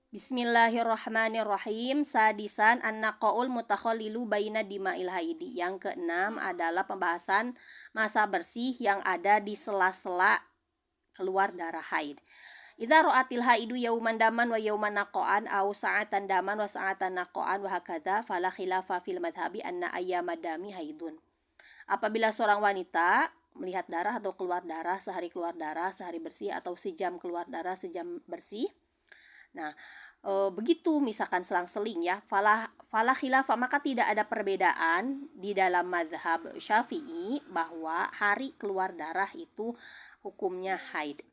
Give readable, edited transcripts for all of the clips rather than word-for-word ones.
Bismillahirrahmanirrahim. Sadisan an-naqaul mutakhallilu baina dima'il haidi. Yang keenam adalah pembahasan masa bersih yang ada di sela-sela keluar darah haid. Idza ra'atil haidu yauman daman wa yauman naqaan au sa'atan daman wa sa'atan naqaan wa hakadha fala khilafa fil madhhabi anna ayyamad dami haidun. Apabila seorang wanita melihat darah atau keluar darah, sehari keluar darah, sehari bersih, atau sejam keluar darah, sejam bersih. Nah, begitu misalkan selang-seling ya, fala khilafah, maka tidak ada perbedaan di dalam mazhab Syafi'i bahwa hari keluar darah itu hukumnya haid.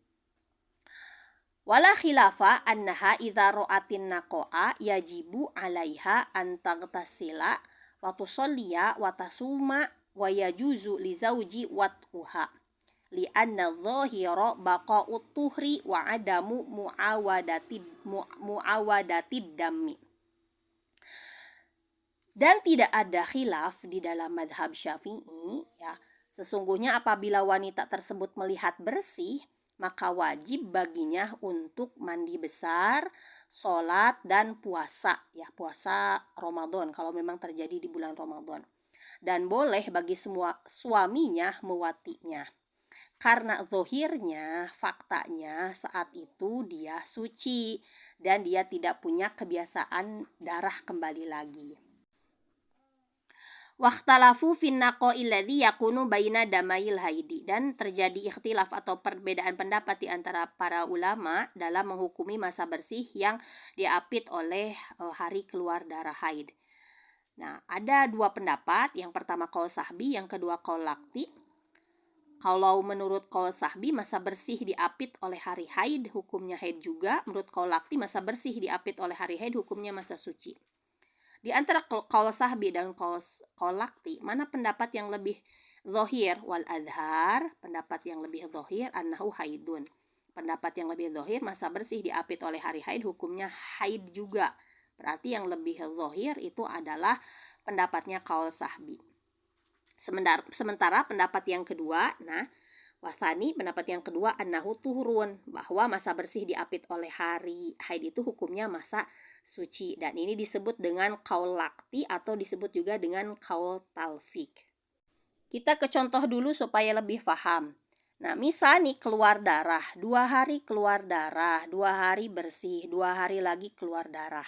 Wala khilafa annaha idza ra'atin naqa'a yajibu 'alaiha an taghtasila wa tusalliya wa tasuma wa yajuzu li zauji wat'uha li anna dhahira baqa'ut tuhri wa adamu muawadatid dammi. Dan tidak ada khilaf di dalam madhab Syafi'i ya, sesungguhnya apabila wanita tersebut melihat bersih, maka wajib baginya untuk mandi besar, sholat, dan puasa ya, puasa Ramadan kalau memang terjadi di bulan Ramadan. Dan boleh bagi semua suaminya mewatinya, karena zohirnya, faktanya saat itu dia suci dan dia tidak punya kebiasaan darah kembali lagi. Wakhtalafu fin naqa'il ladzi yakunu baina damayil haidi, dan terjadi ikhtilaf atau perbedaan pendapat di antara para ulama dalam menghukumi masa bersih yang diapit oleh hari keluar darah haid. Nah, ada dua pendapat, yang pertama qaul sahbi, yang kedua qaul laqti. Kalau menurut qaul sahbi masa bersih diapit oleh hari haid hukumnya haid juga, menurut qaul laqti masa bersih diapit oleh hari haid hukumnya masa suci. Di antara qaul sahbi dan qaul laqti, mana pendapat yang lebih zahir? Wal adhar, pendapat yang lebih zahir annahu haidun. Pendapat yang lebih zahir masa bersih diapit oleh hari haid hukumnya haid juga. Berarti yang lebih zahir itu adalah pendapatnya qaul sahbi. Sementara pendapat yang kedua, wasani, pendapat yang kedua annahu tuhurun, bahwa masa bersih diapit oleh hari haid itu hukumnya masa suci, dan ini disebut dengan qaul laqti atau disebut juga dengan qaul talfik. Kita ke contoh dulu supaya lebih paham. Nah, misal nih keluar darah, 2 hari keluar darah, 2 hari bersih, 2 hari lagi keluar darah.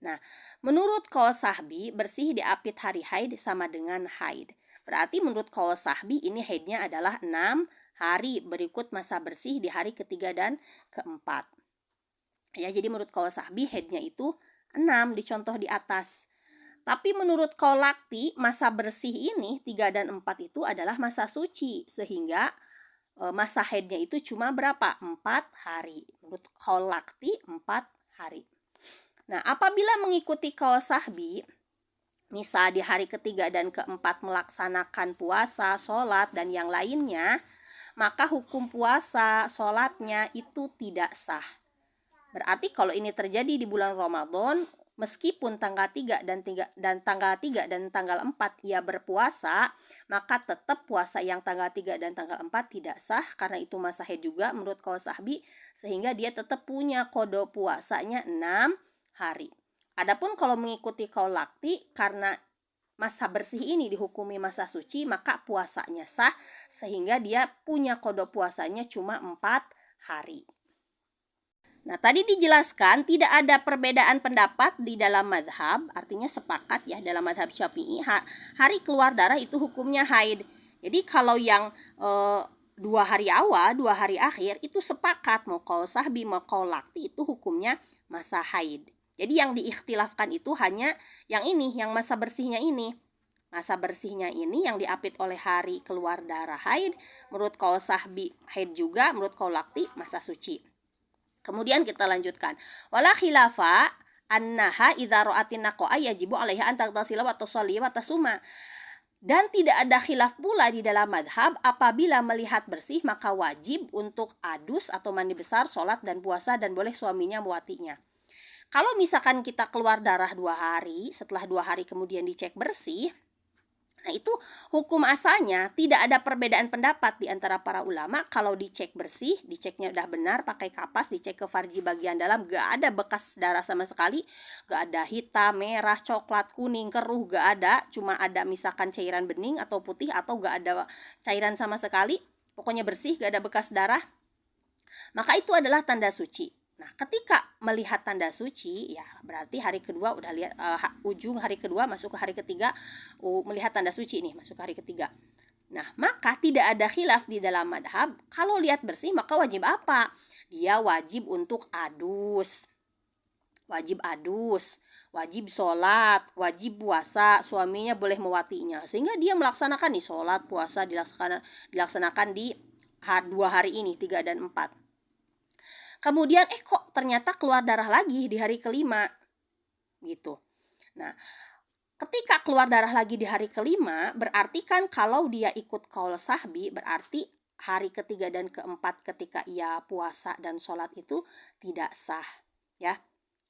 Nah, menurut qaul sahbi bersih diapit hari haid sama dengan haid. Berarti menurut qaul sahbi ini haidnya adalah 6 hari berikut masa bersih di hari ketiga dan keempat. Ya, jadi menurut qaul sahbi haidnya itu 6 di contoh di atas. Tapi menurut qaul laqti masa bersih ini 3 dan 4 itu adalah masa suci, sehingga masa haidnya itu cuma berapa? 4 hari. Menurut qaul laqti 4 hari. Nah, apabila mengikuti qaul sahbi, misal di hari ketiga dan keempat melaksanakan puasa, sholat, dan yang lainnya, maka hukum puasa, sholatnya itu tidak sah. Berarti kalau ini terjadi di bulan Ramadan, meskipun tanggal 3 dan tanggal 4 ia berpuasa, maka tetap puasa yang tanggal 3 dan tanggal 4 tidak sah, karena itu masa haid juga menurut qaul sahbi, sehingga dia tetap punya qada puasanya 6 hari. Adapun kalau mengikuti qaul laqti, karena masa bersih ini dihukumi masa suci, maka puasanya sah, sehingga dia punya qada puasanya cuma 4 hari. Nah, tadi dijelaskan tidak ada perbedaan pendapat di dalam mazhab, artinya sepakat ya dalam mazhab Syafi'i, hari keluar darah itu hukumnya haid. Jadi kalau yang 2 hari awal, 2 hari akhir itu sepakat, mau qaul sahbi mau qaul laqti itu hukumnya masa haid. Jadi yang diikhtilafkan itu hanya yang ini, yang masa bersihnya ini. Masa bersihnya ini yang diapit oleh hari keluar darah haid, menurut qaul sahbi haid juga, menurut qaul laqti masa suci. Kemudian kita lanjutkan. Wala khilafa annaha idza ra'atin naqa'a yajibu 'alaiha an taghtasila wa tusalli wa tasuma. Dan tidak ada khilaf pula di dalam madhab, apabila melihat bersih maka wajib untuk adus atau mandi besar, sholat, dan puasa, dan boleh suaminya mewatinya. Kalau misalkan kita keluar darah 2 hari, setelah 2 hari kemudian dicek bersih, Nah, itu hukum asalnya tidak ada perbedaan pendapat di antara para ulama. Kalau dicek bersih, diceknya udah benar pakai kapas, dicek ke farji bagian dalam, gak ada bekas darah sama sekali, gak ada hitam, merah, coklat, kuning, keruh, gak ada. Cuma ada misalkan cairan bening atau putih, atau gak ada cairan sama sekali, pokoknya bersih, gak ada bekas darah, maka itu adalah tanda suci. Nah, ketika melihat tanda suci, ya berarti hari kedua udah lihat, ujung hari kedua masuk ke hari ketiga, melihat tanda suci nih, masuk ke hari ketiga. Nah, maka tidak ada khilaf di dalam madhab, kalau lihat bersih maka wajib apa? Dia wajib untuk adus, wajib sholat, wajib puasa, suaminya boleh mewatinya, sehingga dia melaksanakan nih sholat, puasa dilaksanakan di 2 hari ini, 3 dan 4. Kemudian kok ternyata keluar darah lagi di hari kelima gitu. Nah, ketika keluar darah lagi di hari kelima, berarti kan kalau dia ikut qaul sahbi, berarti hari ketiga dan keempat ketika ia puasa dan sholat itu tidak sah, ya.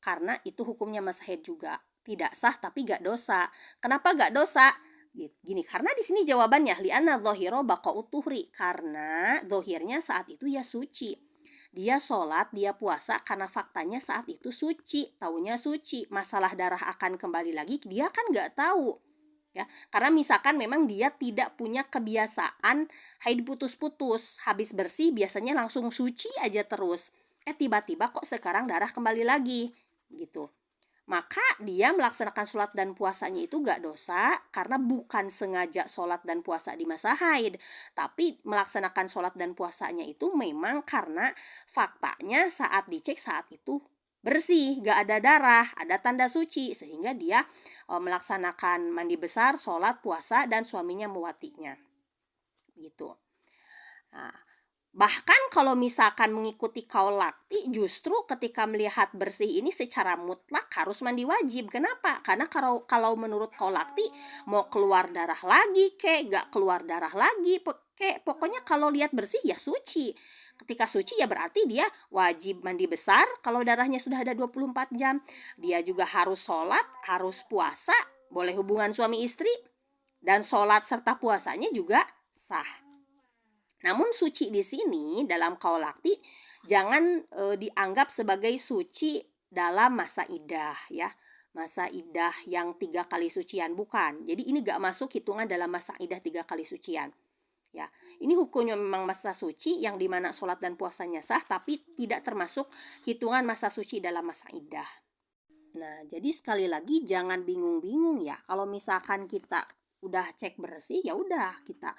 Karena itu hukumnya mazhab juga, tidak sah tapi gak dosa. Kenapa gak dosa? Gini, karena di sini jawabannya li'anna dhahira baqa'ut tuhri, karena dohirnya saat itu ya suci. Dia sholat, dia puasa karena faktanya saat itu suci, taunya suci. Masalah darah akan kembali lagi, dia kan nggak tahu, ya. Karena misalkan memang dia tidak punya kebiasaan haid putus-putus, habis bersih biasanya langsung suci aja terus. Tiba-tiba kok sekarang darah kembali lagi, gitu. Maka dia melaksanakan sholat dan puasanya itu gak dosa, karena bukan sengaja sholat dan puasa di masa haid, tapi melaksanakan sholat dan puasanya itu memang karena faktanya saat dicek saat itu bersih, gak ada darah, ada tanda suci, sehingga dia melaksanakan mandi besar, sholat, puasa, dan suaminya mewatinya, gitu. Nah, bahkan kalau misalkan mengikuti qaul lakti, justru ketika melihat bersih ini secara mutlak harus mandi wajib. Kenapa? Karena kalau menurut qaul lakti, mau keluar darah lagi gak keluar darah lagi pokoknya kalau lihat bersih ya suci. Ketika suci ya berarti dia wajib mandi besar kalau darahnya sudah ada 24 jam. Dia juga harus sholat, harus puasa, boleh hubungan suami istri, dan sholat serta puasanya juga sah. Namun suci di sini dalam qaul lakti jangan dianggap sebagai suci dalam masa iddah, ya. Masa iddah yang 3 kali sucian, bukan. Jadi ini gak masuk hitungan dalam masa iddah 3 kali sucian. Ya, ini hukumnya memang masa suci yang dimana sholat dan puasanya sah, tapi tidak termasuk hitungan masa suci dalam masa iddah. Nah, jadi sekali lagi jangan bingung-bingung ya. Kalau misalkan kita udah cek bersih, ya udah kita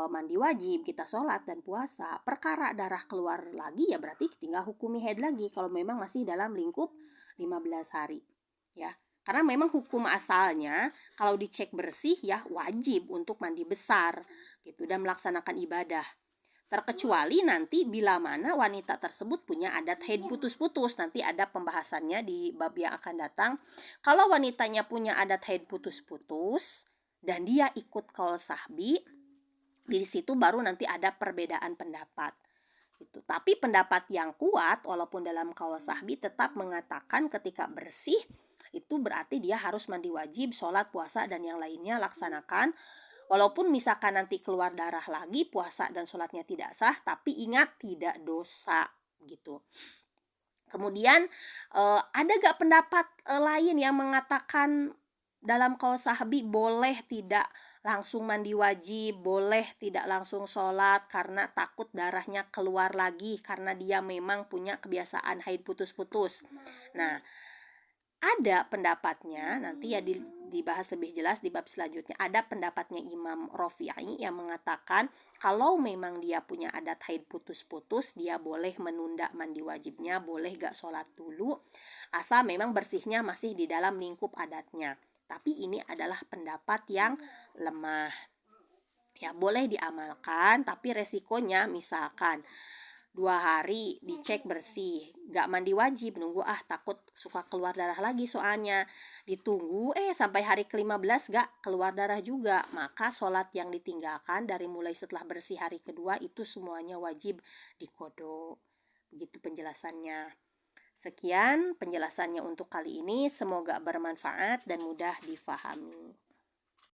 mandi wajib, kita sholat dan puasa. Perkara darah keluar lagi ya berarti tinggal hukumi haid lagi kalau memang masih dalam lingkup 15 hari, ya. Karena memang hukum asalnya kalau dicek bersih ya wajib untuk mandi besar gitu dan melaksanakan ibadah. Terkecuali nanti bila mana wanita tersebut punya adat haid putus-putus, nanti ada pembahasannya di bab yang akan datang. Kalau wanitanya punya adat haid putus-putus dan dia ikut qaul sahbi, di situ baru nanti ada perbedaan pendapat. Itu. Tapi pendapat yang kuat walaupun dalam qaul sahbi tetap mengatakan ketika bersih itu berarti dia harus mandi wajib, sholat, puasa, dan yang lainnya laksanakan. Walaupun misalkan nanti keluar darah lagi, puasa dan sholatnya tidak sah, tapi ingat tidak dosa, gitu. Kemudian ada gak pendapat lain yang mengatakan dalam qaul sahbi boleh tidak langsung mandi wajib, boleh tidak langsung sholat karena takut darahnya keluar lagi karena dia memang punya kebiasaan haid putus-putus. Nah, ada pendapatnya, nanti ya dibahas lebih jelas di bab selanjutnya. Ada pendapatnya Imam Rafi'i yang mengatakan kalau memang dia punya adat haid putus-putus, dia boleh menunda mandi wajibnya, boleh gak sholat dulu, asal memang bersihnya masih di dalam lingkup adatnya. Tapi ini adalah pendapat yang lemah. Ya, boleh diamalkan, tapi resikonya misalkan 2 hari dicek bersih, gak mandi wajib, nunggu takut suka keluar darah lagi soalnya, ditunggu sampai hari ke-15 gak keluar darah juga, maka sholat yang ditinggalkan dari mulai setelah bersih hari kedua itu semuanya wajib diqodho. Begitu penjelasannya. Sekian penjelasannya untuk kali ini, semoga bermanfaat dan mudah difahami.